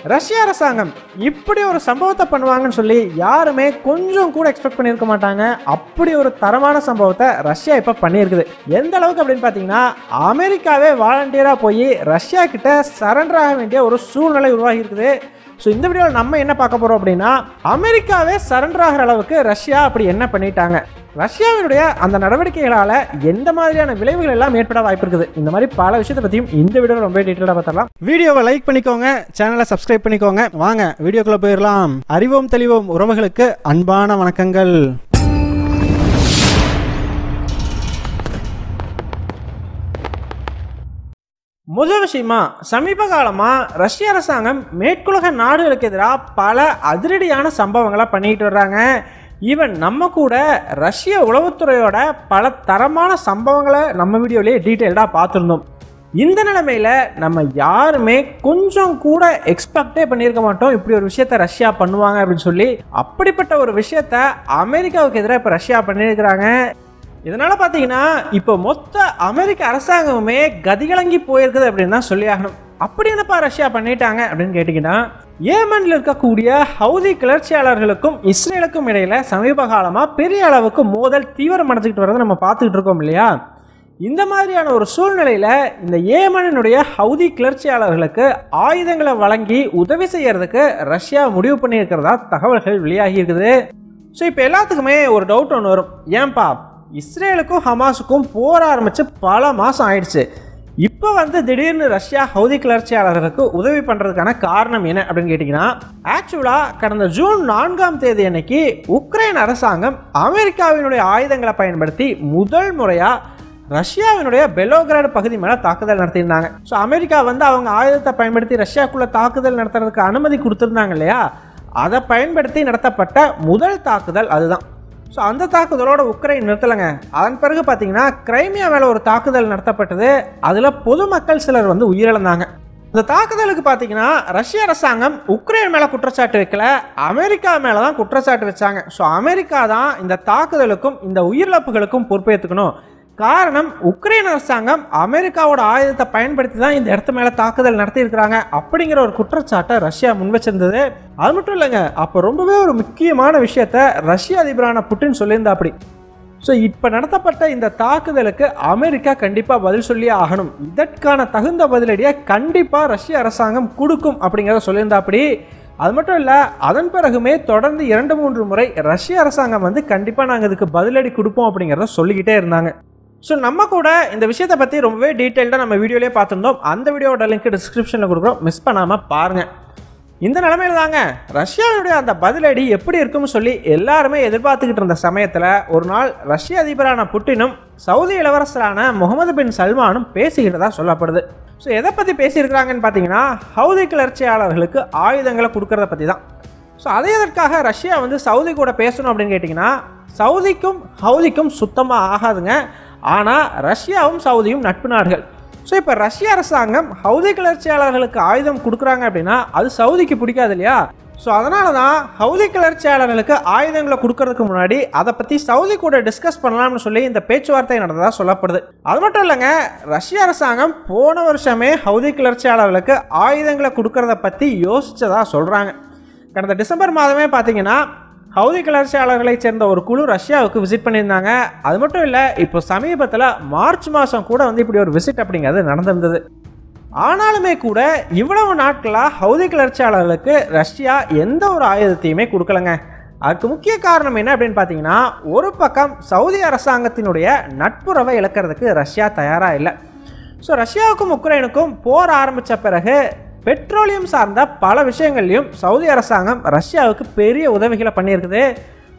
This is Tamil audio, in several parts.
ரஷ்ய அரசாங்கம் இப்படி ஒரு சம்பவத்தை பண்ணுவாங்கன்னு சொல்லி யாருமே கொஞ்சம் கூட எக்ஸ்பெக்ட் பண்ணியிருக்க மாட்டாங்க. அப்படி ஒரு தரமான சம்பவத்தை ரஷ்யா இப்போ பண்ணியிருக்குது. எந்த அளவுக்கு அப்படின்னு பார்த்தீங்கன்னா, அமெரிக்காவே வாலண்டியராக போய் ரஷ்யா கிட்ட சரண்டர் ஆக வேண்டிய ஒரு சூழ்நிலை உருவாகி இருக்குது. ஸோ இந்த வீடியோவில் நம்ம என்ன பார்க்க போகிறோம் அப்படின்னா, அமெரிக்காவே சரண்டர் ஆகிற அளவுக்கு ரஷ்யா அப்படி என்ன பண்ணிட்டாங்க, ரஷ்யாவினுடைய அந்த நடவடிக்கைகளால் எந்த மாதிரியான விளைவுகள் எல்லாம் ஏற்பட வாய்ப்பு இருக்குது. இந்த மாதிரி பல விஷயத்தை பற்றியும் இந்த வீடியோவில் ரொம்ப டீட்டெயிலாக பார்த்துடலாம். வீடியோவை லைக் பண்ணிக்கோங்க, சேனலை சப்ஸ்கிரைப் பண்ணிக்கோங்க. வாங்க வீடியோக்குள்ளே போயிடலாம். அறிவோம் தெளிவோம் உறவுகளுக்கு அன்பான வணக்கங்கள். முதல் விஷயமா, சமீப காலமாக ரஷ்ய அரசாங்கம் மேற்குலக நாடுகளுக்கு எதிராக பல அதிரடியான சம்பவங்களை பண்ணிட்டு வர்றாங்க. ஈவன் நம்ம கூட ரஷ்ய உளவுத்துறையோட பல தரமான சம்பவங்களை நம்ம வீடியோலேயே டீட்டெயில்டாக பார்த்துருந்தோம். இந்த நிலைமையில் நம்ம யாருமே கொஞ்சம் கூட எக்ஸ்பெக்டே பண்ணியிருக்க மாட்டோம் இப்படி ஒரு விஷயத்த ரஷ்யா பண்ணுவாங்க அப்படின்னு சொல்லி. அப்படிப்பட்ட ஒரு விஷயத்த அமெரிக்காவுக்கு எதிராக இப்போ ரஷ்யா பண்ணியிருக்கிறாங்க. இதனால் பார்த்தீங்கன்னா இப்போ மொத்த அமெரிக்க அரசாங்கமுமே கதிகலங்கி போயிருக்குது அப்படின்னு தான் சொல்லி ஆகணும். அப்படி என்னப்பா ரஷ்யா பண்ணிட்டாங்க அப்படின்னு கேட்டிங்கன்னா, ஏமனில் இருக்கக்கூடிய ஹவுதி கிளர்ச்சியாளர்களுக்கும் இஸ்ரேலுக்கும் இடையில சமீப காலமாக பெரிய அளவுக்கு மோதல் தீவிரமடைஞ்சிக்கிட்டு வரதை நம்ம பார்த்துக்கிட்டு இருக்கோம் இல்லையா. இந்த மாதிரியான ஒரு சூழ்நிலையில் இந்த ஏமனினுடைய ஹவுதி கிளர்ச்சியாளர்களுக்கு ஆயுதங்களை வழங்கி உதவி செய்யறதுக்கு ரஷ்யா முடிவு பண்ணியிருக்கிறதா தகவல்கள் வெளியாகி இருக்குது. ஸோ இப்போ எல்லாத்துக்குமே ஒரு டவுட் ஒன்று வரும். ஏன்பா இஸ்ரேலுக்கும் ஹமாஸுக்கும் போர் ஆரம்பித்து பல மாதம் ஆயிடுச்சு, இப்போ திடீர்னு ரஷ்யா ஹவுதி கிளர்ச்சியாளர்களுக்கு உதவி பண்ணுறதுக்கான காரணம் என்ன அப்படின்னு கேட்டிங்கன்னா, ஆக்சுவலாக கடந்த ஜூன் 4ஆம் தேதி அன்னைக்கு உக்ரைன் அரசாங்கம் அமெரிக்காவினுடைய ஆயுதங்களை பயன்படுத்தி முதல் முறையாக ரஷ்யாவினுடைய பெலோகிராட் பகுதி மேலே தாக்குதல் நடத்தியிருந்தாங்க. ஸோ அமெரிக்கா அவங்க ஆயுதத்தை பயன்படுத்தி ரஷ்யாக்குள்ளே தாக்குதல் நடத்துறதுக்கு அனுமதி கொடுத்துருந்தாங்க இல்லையா, அதை பயன்படுத்தி நடத்தப்பட்ட முதல் தாக்குதல் அதுதான். ஸோ அந்த தாக்குதலோட உக்ரைன் நிறுத்தலைங்க. அதன் பிறகு பார்த்தீங்கன்னா கிரைமியா மேலே ஒரு தாக்குதல் நடத்தப்பட்டது. அதில் பொதுமக்கள் சிலர் உயிரிழந்தாங்க. இந்த தாக்குதலுக்கு பார்த்தீங்கன்னா ரஷ்ய அரசாங்கம் உக்ரைன் மேலே குற்றச்சாட்டு வைக்கல, அமெரிக்கா மேலே தான் குற்றச்சாட்டு வச்சாங்க. ஸோ அமெரிக்கா தான் இந்த தாக்குதலுக்கும் இந்த உயிரிழப்புகளுக்கும் பொறுப்பேற்றுக்கணும். காரணம், உக்ரைன் அரசாங்கம் அமெரிக்காவோட ஆயுதத்தை பயன்படுத்தி தான் இந்த இடத்து மேலே தாக்குதல் நடத்தியிருக்கிறாங்க அப்படிங்கிற ஒரு குற்றச்சாட்டை ரஷ்யா முன் வச்சிருந்தது. அது மட்டும் இல்லைங்க, அப்போ ரொம்பவே ஒரு முக்கியமான விஷயத்த ரஷ்ய அதிபரான புட்டின் சொல்லியிருந்தா அப்படி. ஸோ இப்போ நடத்தப்பட்ட இந்த தாக்குதலுக்கு அமெரிக்கா கண்டிப்பாக பதில் சொல்லியே ஆகணும், இதற்கான தகுந்த பதிலடியை கண்டிப்பாக ரஷ்ய அரசாங்கம் கொடுக்கும் அப்படிங்கிறத சொல்லியிருந்தா அப்படி. அது மட்டும் இல்லை, அதன் பிறகுமே தொடர்ந்து 2-3 முறை ரஷ்ய அரசாங்கம் கண்டிப்பாக நாங்கள் இதுக்கு பதிலடி கொடுப்போம் அப்படிங்கிறத சொல்லிக்கிட்டே இருந்தாங்க. ஸோ நம்ம கூட இந்த விஷயத்தை பற்றி ரொம்பவே டீட்டெயில்டாக நம்ம வீடியோலேயே பார்த்துருந்தோம். அந்த வீடியோட லிங்க் டிஸ்கிரிப்ஷனில் கொடுக்குறோம், மிஸ் பண்ணாமல் பாருங்கள். இந்த நிலைமையில் தாங்க ரஷ்யாவுடைய அந்த பதிலடி எப்படி இருக்குன்னு சொல்லி எல்லாருமே எதிர்பார்த்துக்கிட்டு இருந்த சமயத்தில் ஒரு நாள் ரஷ்ய அதிபரான புட்டினும் சவுதி இளவரசரான முகமது பின் சல்மானும் பேசிக்கிட்டதா சொல்லப்படுது. ஸோ எதை பற்றி பேசியிருக்கிறாங்கன்னு பார்த்தீங்கன்னா, ஹவுதி கிளர்ச்சியாளர்களுக்கு ஆயுதங்களை கொடுக்கறத பற்றி தான். ஸோ அதே எதற்காக ரஷ்யா சவுதி கூட பேசணும் அப்படின்னு கேட்டிங்கன்னா, சவுதிக்கும் ஹவுதிக்கும் சுத்தமாக ஆகாதுங்க. ஆனால் ரஷ்யாவும் சவுதியும் நட்பு நாடுகள். ஸோ இப்போ ரஷ்ய அரசாங்கம் ஹவுதி கிளர்ச்சியாளர்களுக்கு ஆயுதம் கொடுக்குறாங்க அப்படின்னா அது சவுதிக்கு பிடிக்காது இல்லையா. ஸோ அதனால தான் ஹவுதி கிளர்ச்சியாளர்களுக்கு ஆயுதங்களை கொடுக்கறதுக்கு முன்னாடி அதை பற்றி சவுதி கூட டிஸ்கஸ் பண்ணலாம்னு சொல்லி இந்த பேச்சுவார்த்தை நடந்ததாக சொல்லப்படுது. அது மட்டும் இல்லைங்க, ரஷ்ய அரசாங்கம் போன வருஷமே ஹவுதி கிளர்ச்சியாளர்களுக்கு ஆயுதங்களை கொடுக்கறத பற்றி யோசிச்சதா சொல்கிறாங்க. கடந்த டிசம்பர் மாதமே பார்த்தீங்கன்னா ஹவுதி கிளர்ச்சியாளர்களை சேர்ந்த ஒரு குழு ரஷ்யாவுக்கு விசிட் பண்ணியிருந்தாங்க. அது மட்டும் இல்லை, இப்போ சமீபத்தில் மார்ச் மாதம் கூட இப்படி ஒரு விசிட் அப்படிங்கிறது நடந்திருந்தது. ஆனாலுமே கூட இவ்வளவு நாட்களாக ஹவுதி கிளர்ச்சியாளர்களுக்கு ரஷ்யா எந்த ஒரு ஆயுதத்தையுமே கொடுக்கலங்க. அதுக்கு முக்கிய காரணம் என்ன அப்படின்னு பார்த்தீங்கன்னா, ஒரு பக்கம் சவுதி அரசாங்கத்தினுடைய நட்புறவை இழக்கிறதுக்கு ரஷ்யா தயாராக இல்லை. ஸோ ரஷ்யாவுக்கும் உக்ரைனுக்கும் போர் ஆரம்பித்த பிறகு பெட்ரோலியம் சார்ந்த பல விஷயங்கள்லையும் சவுதி அரசாங்கம் ரஷ்யாவுக்கு பெரிய உதவிகளை பண்ணியிருக்குது.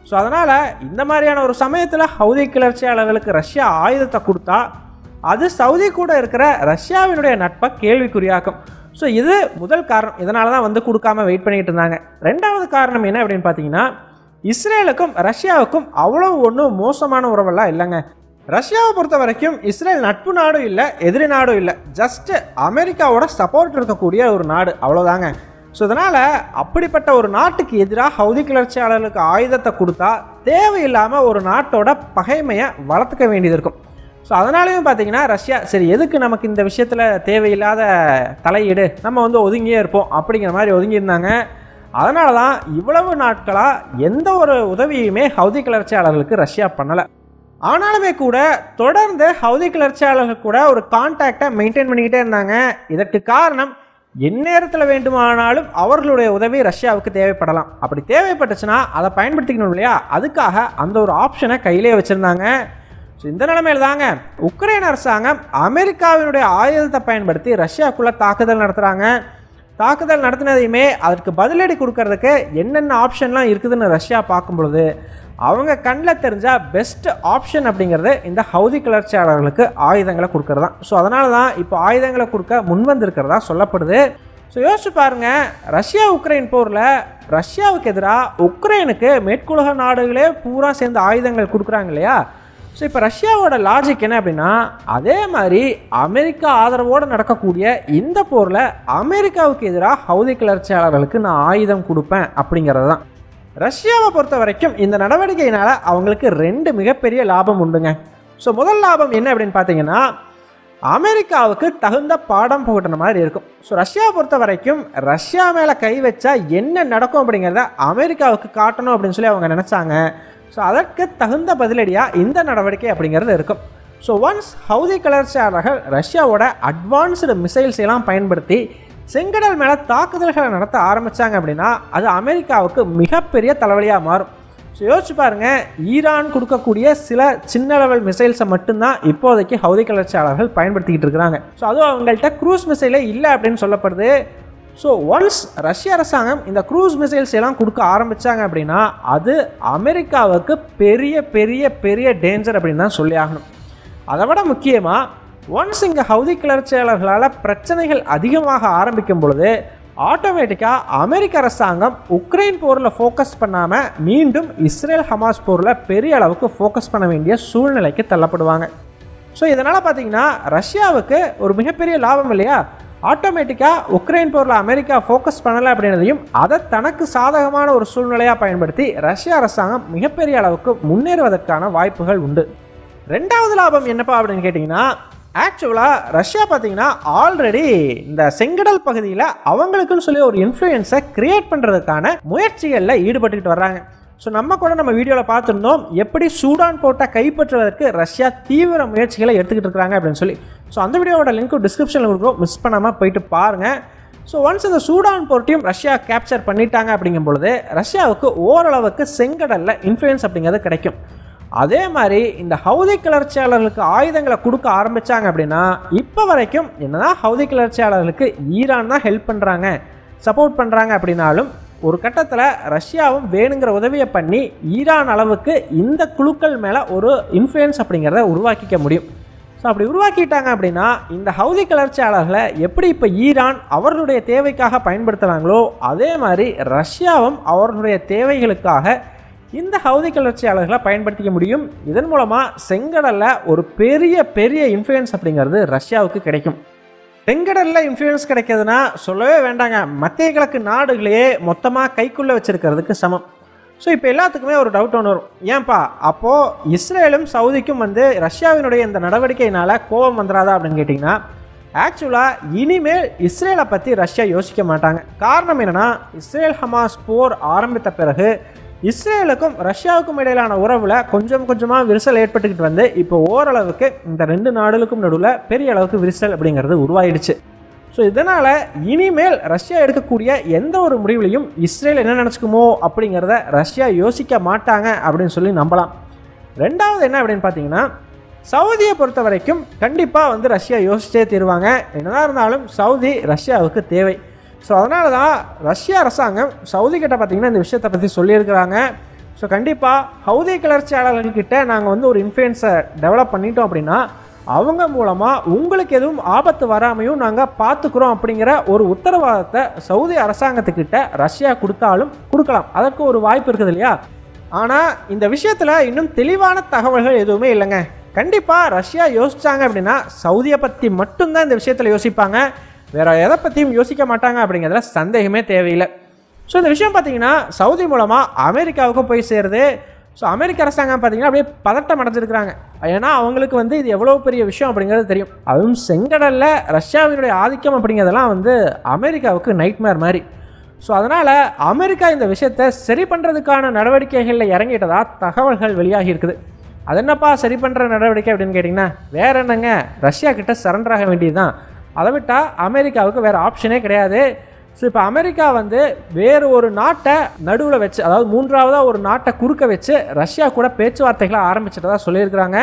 ஸோ அதனால் இந்த மாதிரியான ஒரு சமயத்தில் ஹவுதி கிளர்ச்சியாளர்களுக்கு ரஷ்யா ஆயுதத்தை கொடுத்தா அது சவுதி கூட இருக்கிற ரஷ்யாவினுடைய நட்பை கேள்விக்குறியாக்கும். ஸோ இது முதல் காரணம். இதனால தான் கொடுக்காம வெயிட் பண்ணிக்கிட்டு இருந்தாங்க. ரெண்டாவது காரணம் என்ன அப்படின்னு பார்த்தீங்கன்னா, இஸ்ரேலுக்கும் ரஷ்யாவுக்கும் அவ்வளோ ஒன்றும் மோசமான உறவெல்லாம் இல்லைங்க. ரஷ்யாவை பொறுத்த வரைக்கும் இஸ்ரேல் நட்பு நாடும் இல்லை, எதிரி நாடும் இல்லை, ஜஸ்ட் அமெரிக்காவோட சப்போர்ட் இருக்கக்கூடிய ஒரு நாடு, அவ்வளோதாங்க. ஸோ இதனால் அப்படிப்பட்ட ஒரு நாட்டுக்கு எதிராக ஹவுதி கிளர்ச்சியாளர்களுக்கு ஆயுதத்தை கொடுத்தா தேவையில்லாமல் ஒரு நாட்டோட பகைமையை வளர்த்துக்க வேண்டியது இருக்கும். ஸோ அதனாலேயும் பார்த்தீங்கன்னா ரஷ்யா சரி எதுக்கு நமக்கு இந்த விஷயத்தில் தேவையில்லாத தலையீடு, நம்ம வந்து ஒதுங்கியே இருப்போம் அப்படிங்கிற மாதிரி ஒதுங்கியிருந்தாங்க. அதனால தான் இவ்வளவு நாட்களாக எந்த ஒரு உதவியுமே ஹவுதி கிளர்ச்சியாளர்களுக்கு ரஷ்யா பண்ணலை. ஆனாலுமே கூட தொடர்ந்து ஹவுதி கிளர்ச்சியாளர்கள் கூட ஒரு கான்டாக்டை மெயின்டைன் பண்ணிக்கிட்டே இருந்தாங்க. இதற்கு காரணம் எந்நேரத்தில் வேண்டுமானாலும் அவர்களுடைய உதவி ரஷ்யாவுக்கு தேவைப்படலாம். அப்படி தேவைப்பட்டுச்சுன்னா அதை பயன்படுத்திக்கணும் இல்லையா, அதுக்காக அந்த ஒரு ஆப்ஷனை கையிலே வச்சுருந்தாங்க. ஸோ இந்த நிலைமையில் தாங்க உக்ரைன் அரசாங்கம் அமெரிக்காவினுடைய ஆயுதத்தை பயன்படுத்தி ரஷ்யாவுக்குள்ளே தாக்குதல் நடத்துகிறாங்க. தாக்குதல் நடத்தினதையுமே அதற்கு பதிலடி கொடுக்கறதுக்கு என்னென்ன ஆப்ஷன்லாம் இருக்குதுன்னு ரஷ்யா பார்க்கும் பொழுது அவங்க கண்ணில் தெரிஞ்சால் பெஸ்ட் ஆப்ஷன் அப்படிங்கிறது இந்த ஹவுதி கிளர்ச்சியாளர்களுக்கு ஆயுதங்களை கொடுக்கறது தான். ஸோ அதனால தான் இப்போ ஆயுதங்களை கொடுக்க முன்வந்திருக்கிறதா சொல்லப்படுது. ஸோ யோசிச்சு பாருங்கள், ரஷ்யா உக்ரைன் போரில் ரஷ்யாவுக்கு எதிராக உக்ரைனுக்கு மேற்குலக நாடுகளே பூரா சேர்ந்து ஆயுதங்கள் கொடுக்குறாங்க இல்லையா. ஸோ இப்போ ரஷ்யாவோட லாஜிக் என்ன அப்படின்னா, அதே மாதிரி அமெரிக்கா ஆதரவோடு நடக்கக்கூடிய இந்த போரில் அமெரிக்காவுக்கு எதிராக ஹவுதி கிளர்ச்சியாளர்களுக்கு நான் ஆயுதம் கொடுப்பேன் அப்படிங்கிறது தான். ரஷ்யாவை பொறுத்த வரைக்கும் இந்த நடவடிக்கையினால் அவங்களுக்கு 2 மிகப்பெரிய லாபம் உண்டுங்க. ஸோ முதல் லாபம் என்ன அப்படின்னு பார்த்தீங்கன்னா, அமெரிக்காவுக்கு தகுந்த பாடம் புகட்டின மாதிரி இருக்கும். ஸோ ரஷ்யாவை பொறுத்த வரைக்கும் ரஷ்யா மேலே கை வச்சா என்ன நடக்கும் அப்படிங்கிறத அமெரிக்காவுக்கு காட்டணும் அப்படின்னு சொல்லி அவங்க நினச்சாங்க. ஸோ அதற்கு தகுந்த பதிலடியாக இந்த நடவடிக்கை அப்படிங்கிறது இருக்கும். ஸோ ஒன்ஸ் ஹவுதி கிளர்ச்சியாளர்கள் ரஷ்யாவோட அட்வான்ஸ்டு மிசைல்ஸ் எல்லாம் பயன்படுத்தி செங்கடல் மேலே தாக்குதல்களை நடத்த ஆரம்பித்தாங்க அப்படின்னா அது அமெரிக்காவுக்கு மிகப்பெரிய தலைவலியாக மாறும். ஸோ யோசிச்சு பாருங்கள், ஈரான் கொடுக்கக்கூடிய சில சின்ன லெவல் மிசைல்ஸை மட்டும்தான் இப்போதைக்கு ஹவுதி கிளர்ச்சியாளர்கள் பயன்படுத்திக்கிட்டு இருக்கிறாங்க. ஸோ அதுவும் அவங்கள்ட்ட க்ரூஸ் மிசைலே இல்லை அப்படின்னு சொல்லப்படுது. ஸோ ஒன்ஸ் ரஷ்ய அரசாங்கம் இந்த க்ரூஸ் மிசைல்ஸ் எல்லாம் கொடுக்க ஆரம்பித்தாங்க அப்படின்னா அது அமெரிக்காவுக்கு பெரிய பெரிய பெரிய டேஞ்சர் அப்படின்னு தான் சொல்லி ஆகணும். அதை விட முக்கியமாக ஒன்ஸ் இங்கே ஹவுதி கிளர்ச்சியாளர்களால் பிரச்சனைகள் அதிகமாக ஆரம்பிக்கும் பொழுது ஆட்டோமேட்டிக்காக அமெரிக்க அரசாங்கம் உக்ரைன் போரில் ஃபோக்கஸ் பண்ணாமல் மீண்டும் இஸ்ரேல் ஹமாஸ் போரில் பெரிய அளவுக்கு ஃபோக்கஸ் பண்ண வேண்டிய சூழ்நிலைக்கு தள்ளப்படுவாங்க. ஸோ இதனால் பார்த்தீங்கன்னா ரஷ்யாவுக்கு ஒரு மிகப்பெரிய லாபம் இல்லையா. ஆட்டோமேட்டிக்காக உக்ரைன் போரில் அமெரிக்கா ஃபோக்கஸ் பண்ணலை அப்படின்றதையும் அதை தனக்கு சாதகமான ஒரு சூழ்நிலையாக பயன்படுத்தி ரஷ்ய அரசாங்கம் மிகப்பெரிய அளவுக்கு முன்னேறுவதற்கான வாய்ப்புகள் உண்டு. 2வது லாபம் என்னப்பா அப்படின்னு கேட்டிங்கன்னா, ஆக்சுவலாக ரஷ்யா பார்த்தீங்கன்னா ஆல்ரெடி இந்த செங்கடல் பகுதியில் அவங்களுக்குன்னு சொல்லி ஒரு இன்ஃப்ளூயன்ஸை கிரியேட் பண்ணுறதுக்கான முயற்சிகளில் ஈடுபட்டுக்கிட்டு வர்றாங்க. ஸோ நம்ம கூட நம்ம வீடியோவில் பார்த்துருந்தோம் எப்படி சூடான் போர்ட்டை கைப்பற்றுவதற்கு ரஷ்யா தீவிர முயற்சிகளை எடுத்துக்கிட்டு இருக்கிறாங்க அப்படின்னு சொல்லி. ஸோ அந்த வீடியோவோட லிங்க்கும் டிஸ்கிரிப்ஷனில் கொடுக்குறோம், மிஸ் பண்ணாமல் போயிட்டு பாருங்கள். ஸோ ஒன்ஸ் இந்த சூடான் போர்ட்டையும் ரஷ்யா கேப்சர் பண்ணிட்டாங்க அப்படிங்கும் பொழுது ரஷ்யாவுக்கு ஓரளவுக்கு செங்கடலில் இன்ஃப்ளூயன்ஸ் அப்படிங்கிறது கிடைக்கும். அதே மாதிரி இந்த ஹவுதி கிளர்ச்சியாளர்களுக்கு ஆயுதங்களை கொடுக்க ஆரம்பித்தாங்க அப்படின்னா இப்போ வரைக்கும் என்னதான் ஹவுதி கிளர்ச்சியாளர்களுக்கு ஈரான் தான் ஹெல்ப் பண்ணுறாங்க, சப்போர்ட் பண்ணுறாங்க அப்படின்னாலும் ஒரு கட்டத்தில் ரஷ்யாவும் வேணுங்கிற உதவியை பண்ணி ஈரான் அளவுக்கு இந்த குழுக்கள் மேலே ஒரு இன்ஃப்ளூயன்ஸ் அப்படிங்கிறத உருவாக்கிக்க முடியும். ஸோ அப்படி உருவாக்கிட்டாங்க அப்படின்னா இந்த ஹவுதி கிளர்ச்சியாளர்களை எப்படி இப்போ ஈரான் அவர்களுடைய தேவைக்காக பயன்படுத்துகிறாங்களோ அதே மாதிரி ரஷ்யாவும் அவர்களுடைய தேவைகளுக்காக இந்த ஹவுதி கிளர்ச்சியாளர்களை பயன்படுத்திக்க முடியும். இதன் மூலமாக செங்கடலில் ஒரு பெரிய பெரிய இன்ஃப்ளூயன்ஸ் அப்படிங்கிறது ரஷ்யாவுக்கு கிடைக்கும். செங்கடலில் இன்ஃப்ளூயன்ஸ் கிடைக்கிறதுனா சொல்லவே வேண்டாங்க, மத்திய கிழக்கு நாடுகளையே மொத்தமாக கைக்குள்ளே வச்சுருக்கிறதுக்கு சமம். ஸோ இப்போ எல்லாத்துக்குமே ஒரு டவுட் ஒன்று வரும், ஏன்பா அப்போது இஸ்ரேலும் சவுதிக்கும் ரஷ்யாவினுடைய இந்த நடவடிக்கையினால் கோபம் வந்துடாதா அப்படின்னு கேட்டிங்கன்னா, ஆக்சுவலாக இனிமேல் இஸ்ரேலை பற்றி ரஷ்யா யோசிக்க மாட்டாங்க. காரணம் என்னென்னா, இஸ்ரேல் ஹமாஸ் போர் ஆரம்பித்த பிறகு இஸ்ரேலுக்கும் ரஷ்யாவுக்கும் இடையிலான உறவில் கொஞ்சம் கொஞ்சமாக விரிசல் ஏற்பட்டுக்கிட்டு இப்போ ஓரளவுக்கு இந்த 2 நாடுகளுக்கும் நடுவில் பெரிய அளவுக்கு விரிசல் அப்படிங்கிறது உருவாயிடுச்சு. ஸோ இதனால் இனிமேல் ரஷ்யா எடுக்கக்கூடிய எந்த ஒரு முடிவுலையும் இஸ்ரேல் என்ன நினச்சிக்குமோ அப்படிங்கிறத ரஷ்யா யோசிக்க மாட்டாங்க அப்படின்னு சொல்லி நம்பலாம். 2வது என்ன அப்படின்னு பார்த்தீங்கன்னா, சவுதியை பொறுத்த வரைக்கும் கண்டிப்பாக ரஷ்யா யோசிச்சே தீருவாங்க. என்னதான் இருந்தாலும் சவுதி ரஷ்யாவுக்கு தேவை. ஸோ அதனால தான் ரஷ்ய அரசாங்கம் சவுதி கிட்ட பார்த்திங்கன்னா இந்த விஷயத்தை பற்றி சொல்லியிருக்கிறாங்க. ஸோ கண்டிப்பாக ஹவுதி கிளர்ச்சியாளர்கள்கிட்ட நாங்கள் ஒரு இன்ஃப்ளூயன்ஸை டெவலப் பண்ணிட்டோம் அப்படின்னா அவங்க மூலமாக உங்களுக்கு எதுவும் ஆபத்து வராமையும் நாங்கள் பார்த்துக்குறோம் அப்படிங்கிற ஒரு உத்தரவாதத்தை சவுதி அரசாங்கத்துக்கிட்ட ரஷ்யா கொடுத்தாலும் கொடுக்கலாம். அதற்கு ஒரு வாய்ப்பு இருக்குது இல்லையா. ஆனால் இந்த விஷயத்தில் இன்னும் தெளிவான தகவல்கள் எதுவுமே இல்லைங்க. கண்டிப்பாக ரஷ்யா யோசித்தாங்க அப்படின்னா சவுதியை பற்றி மட்டும்தான் இந்த விஷயத்தில் யோசிப்பாங்க, வேறு எதை பற்றியும் யோசிக்க மாட்டாங்க அப்படிங்கிறதுல சந்தேகமே தேவையில்லை. ஸோ இந்த விஷயம் பார்த்திங்கன்னா சவுதி மூலமாக அமெரிக்காவுக்கும் போய் சேருது. ஸோ அமெரிக்க அரசாங்கம் பார்த்தீங்கன்னா அப்படியே பதட்டம் அடைஞ்சிருக்கிறாங்க. ஏன்னா அவங்களுக்கு வந்து இது எவ்வளோ பெரிய விஷயம் அப்படிங்கிறது தெரியும். அதுவும் செங்கடலில் ரஷ்யாவினுடைய ஆதிக்கம் அப்படிங்கிறதெல்லாம் வந்து அமெரிக்காவுக்கு நைட்மேர் மாதிரி. ஸோ அதனால் அமெரிக்கா இந்த விஷயத்தை சரி பண்ணுறதுக்கான நடவடிக்கைகளில் இறங்கிட்டதா தகவல்கள் வெளியாகி இருக்குது. அது என்னப்பா சரி பண்ணுற நடவடிக்கை அப்படின்னு கேட்டிங்கன்னா, வேறு என்னங்க, ரஷ்யா கிட்ட சரண்டர் ஆக வேண்டியது தான். அதை விட்டால் அமெரிக்காவுக்கு வேறு ஆப்ஷனே கிடையாது. ஸோ இப்போ அமெரிக்கா வந்து வேறு ஒரு நாட்டை நடுவில் வச்சு, அதாவது மூன்றாவதாக ஒரு நாட்டை குறுக்க வச்சு ரஷ்யா கூட பேச்சுவார்த்தைகளை ஆரம்பிச்சிட்டதா சொல்லியிருக்கிறாங்க.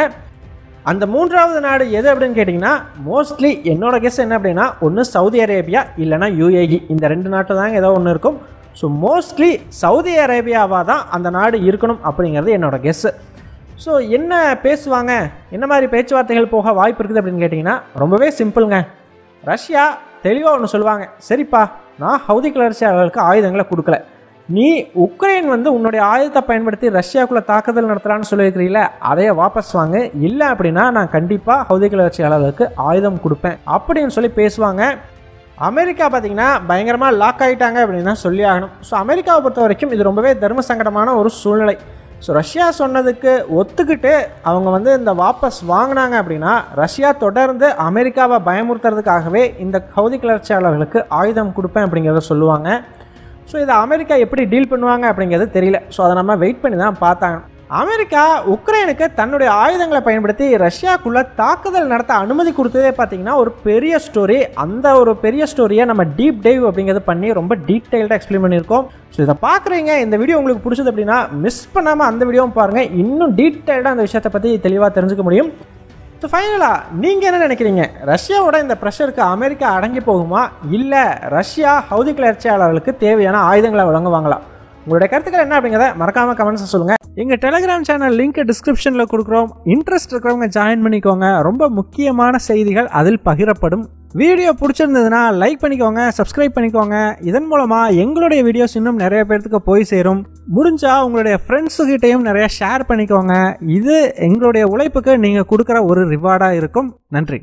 அந்த மூன்றாவது நாடு எது அப்படின்னு கேட்டிங்கன்னா, மோஸ்ட்லி என்னோட கெஸ் என்ன அப்படின்னா, ஒன்று சவுதி அரேபியா இல்லைனா UAE, இந்த 2 நாட்டு தாங்க ஏதோ ஒன்று இருக்கும். ஸோ மோஸ்ட்லி சவுதி அரேபியாவாக தான் அந்த நாடு இருக்கணும் அப்படிங்கிறது என்னோட கெஸ்ஸு. ஸோ என்ன பேசுவாங்க, என்ன மாதிரி பேச்சுவார்த்தைகள் போக வாய்ப்பு இருக்குது அப்படின்னு கேட்டிங்கன்னா, ரொம்பவே சிம்பிளுங்க. ரஷ்யா தெளிவாக ஒன்று சொல்லுவாங்க, சரிப்பா நான் ஹவுதி கிளர்ச்சியாளர்களுக்கு ஆயுதங்களை கொடுக்கல, நீ உக்ரைன் வந்து உன்னுடைய ஆயுதத்தை பயன்படுத்தி ரஷ்யாவுக்குள்ளே தாக்குதல் நடத்துகிறான்னு சொல்லியிருக்கிறீங்கள, அதையே வாபஸ் வாங்க, இல்லை அப்படின்னா நான் கண்டிப்பாக ஹவுதி கிளர்ச்சியாளர்களுக்கு ஆயுதம் கொடுப்பேன் அப்படின்னு சொல்லி பேசுவாங்க. அமெரிக்கா பார்த்திங்கன்னா பயங்கரமாக லாக் ஆகிட்டாங்க அப்படின்னு தான் சொல்லி ஆகணும். ஸோ அமெரிக்காவை பொறுத்த வரைக்கும் இது ரொம்பவே தர்ம சங்கடமான ஒரு சூழ்நிலை. ஸோ ரஷ்யா சொன்னதுக்கு ஒத்துக்கிட்டு அவங்க வந்து இந்த வாபஸ் வாங்கினாங்க அப்படின்னா, ரஷ்யா தொடர்ந்து அமெரிக்காவை பயமுறுத்துறதுக்காகவே இந்த ஹவுதி கிளர்ச்சியாளர்களுக்கு ஆயுதம் கொடுப்பேன் அப்படிங்கிறத சொல்லுவாங்க. ஸோ இதை அமெரிக்கா எப்படி டீல் பண்ணுவாங்க அப்படிங்கிறது தெரியல. ஸோ அதை நம்ம வெயிட் பண்ணி தான் பார்த்தாங்க. அமெரிக்கா உக்ரைனுக்கு தன்னுடைய ஆயுதங்களை பயன்படுத்தி ரஷ்யாக்குள்ளே தாக்குதல் நடத்த அனுமதி கொடுத்ததே பார்த்திங்கன்னா ஒரு பெரிய ஸ்டோரி. அந்த ஒரு பெரிய ஸ்டோரியை நம்ம டீப் டைவ் அப்படிங்கிறது பண்ணி ரொம்ப டீட்டெயில்டாக எக்ஸ்பிளைன் பண்ணியிருக்கோம். ஸோ இதை பார்க்குறீங்க, இந்த வீடியோ உங்களுக்கு பிடிச்சது அப்படின்னா மிஸ் பண்ணாமல் அந்த வீடியோவும் பாருங்கள். இன்னும் டீட்டெயில்டாக அந்த விஷயத்தை பற்றி தெளிவாக தெரிஞ்சுக்க முடியும். ஸோ ஃபைனலாக நீங்கள் என்ன நினைக்கிறீங்க, ரஷ்யாவோட இந்த ப்ரெஷருக்கு அமெரிக்கா அடங்கி போகுமா, இல்லை ரஷ்யா ஹவுதி கிளர்ச்சியாளர்களுக்கு தேவையான ஆயுதங்களை வழங்குவாங்களா? உங்களுடைய கருத்துக்கள் என்ன அப்படிங்கிறத மறக்காமல் கமெண்ட்ஸ் சொல்லுங்கள். எங்கள் டெலிகிராம் சேனல் லிங்க் டிஸ்கிரிப்ஷனில் கொடுக்குறோம். இன்ட்ரெஸ்ட் இருக்கிறவங்க ஜாயின் பண்ணிக்கோங்க. ரொம்ப முக்கியமான செய்திகள் அதில் பகிரப்படும். வீடியோ பிடிச்சிருந்ததுன்னா லைக் பண்ணிக்கோங்க, சப்ஸ்கிரைப் பண்ணிக்கோங்க. இதன் மூலமாக எங்களுடைய வீடியோஸ் இன்னும் நிறைய பேர்த்துக்கு போய் சேரும். முடிஞ்சால் உங்களுடைய ஃப்ரெண்ட்ஸுக்கிட்டையும் நிறைய ஷேர் பண்ணிக்கோங்க. இது எங்களுடைய உழைப்புக்கு நீங்கள் கொடுக்குற ஒரு ரிவார்டாக இருக்கும். நன்றி.